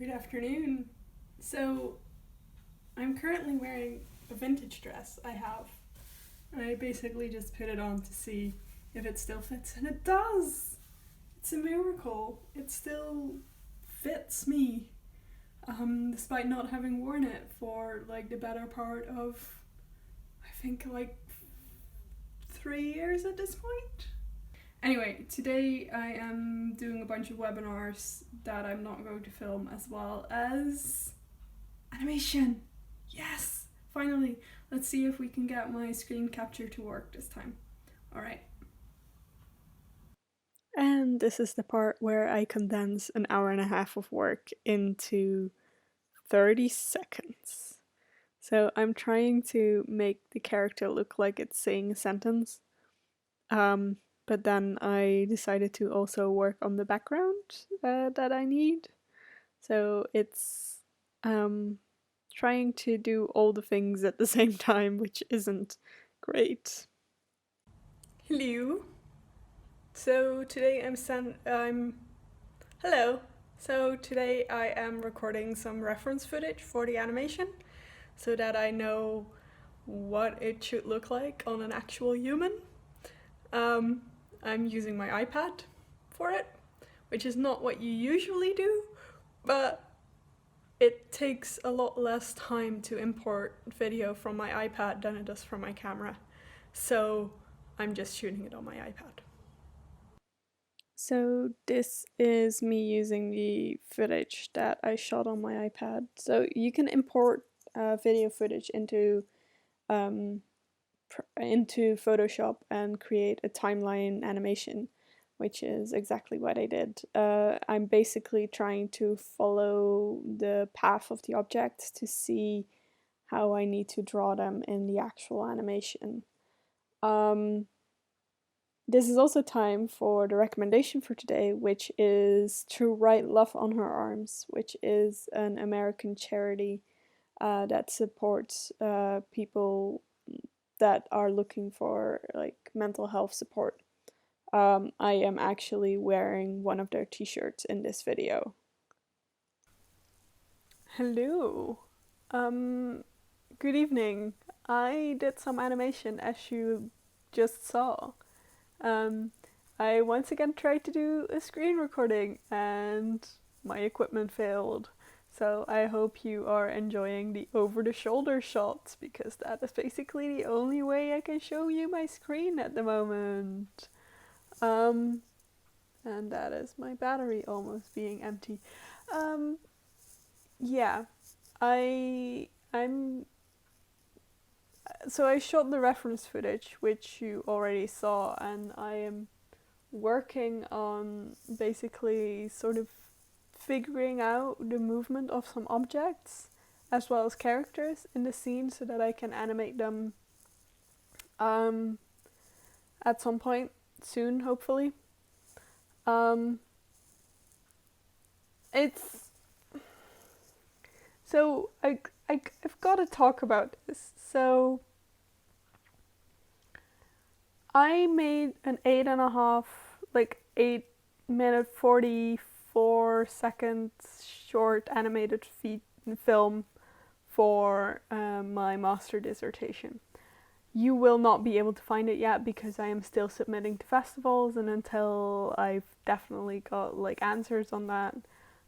Good afternoon. So, I'm currently wearing a vintage dress I have, and I basically just put it on to see if it still fits, and it does! It's a miracle. It still fits me, despite not having worn it for like the better part of, I think, like 3 years at this point. Anyway, today I am doing a bunch of webinars that I'm not going to film, as well as animation. Yes! Finally, let's see if we can get my screen capture to work this time. Alright. And this is the part where I condense an hour and a half of work into 30 seconds. So I'm trying to make the character look like it's saying a sentence. But then I decided to also work on the background that I need. So it's trying to do all the things at the same time, which isn't great. Hello. So today I'm hello. So today I am recording some reference footage for the animation so that I know what it should look like on an actual human. I'm using my iPad for it, which is not what you usually do, but it takes a lot less time to import video from my iPad than it does from my camera. So I'm just shooting it on my iPad. So this is me using the footage that I shot on my iPad. So you can import video footage into Photoshop and create a timeline animation, which is exactly what I did. I'm basically trying to follow the path of the objects to see how I need to draw them in the actual animation. This is also time for the recommendation for today, which is To Write Love on Her Arms, which is an American charity that supports people that are looking for like mental health support. I am actually wearing one of their t-shirts in this video. Hello. Good evening. I did some animation, as you just saw. I once again tried to do a screen recording and my equipment failed. So I hope you are enjoying the over-the-shoulder shots, because that is basically the only way I can show you my screen at the moment. And that is my battery almost being empty. Yeah, I'm so I shot the reference footage, which you already saw, and I am working on basically sort of figuring out the movement of some objects as well as characters in the scene so that I can animate them at some point soon, hopefully. It's so I've got to talk about this. So I made an 8 minute 44 second short animated film for my master dissertation. You will not be able to find it yet because I am still submitting to festivals, and until I've definitely got like answers on that,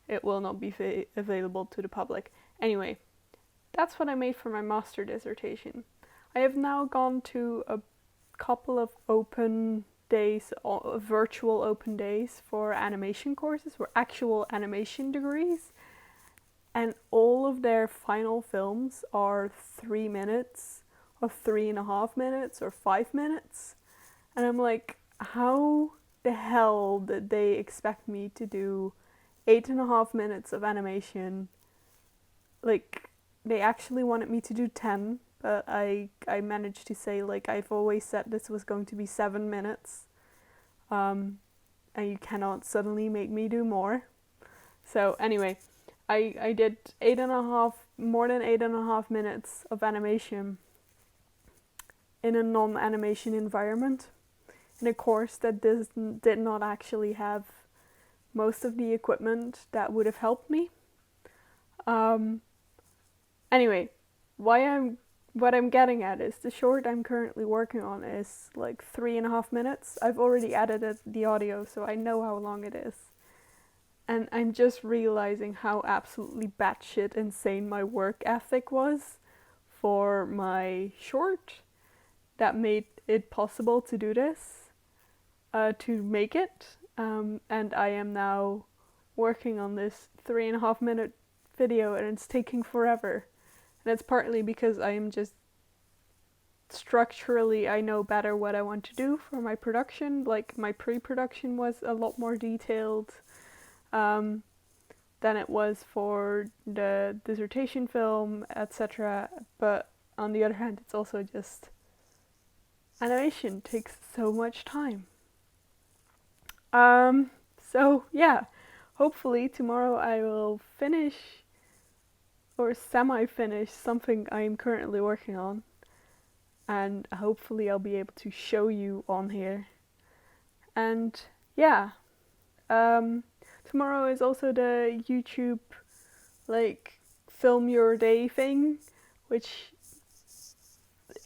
it will not be available to the public. Anyway, that's what I made for my master dissertation. I have now gone to a couple of open days, virtual open days for animation courses, for actual animation degrees, and all of their final films are 3 minutes or 3.5 minutes or 5 minutes. And I'm like, how the hell did they expect me to do 8.5 minutes of animation? Like, they actually wanted me to do 10, but I managed to say, like, I've always said this was going to be 7 minutes. And you cannot suddenly make me do more. So anyway, I did more than 8.5 minutes of animation in a non-animation environment, in a course that did not actually have most of the equipment that would have helped me. Um, anyway, what I'm getting at is the short I'm currently working on is like 3.5 minutes. I've already edited the audio, so I know how long it is. And I'm just realizing how absolutely batshit insane my work ethic was for my short that made it possible to do this, to make it. And I am now working on this 3.5 minute video, and it's taking forever. And it's partly because I am just structurally, I know better what I want to do for my production. Like, my pre-production was a lot more detailed than it was for the dissertation film, etc. But on the other hand, it's also just animation takes so much time. So yeah, hopefully tomorrow I will finish or semi-finish something I'm currently working on, and hopefully I'll be able to show you on here. And yeah, tomorrow is also the YouTube like film your day thing, which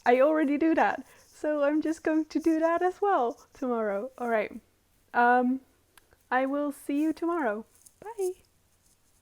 I already do that, so I'm just going to do that as well tomorrow. Alright, I will see you tomorrow. Bye!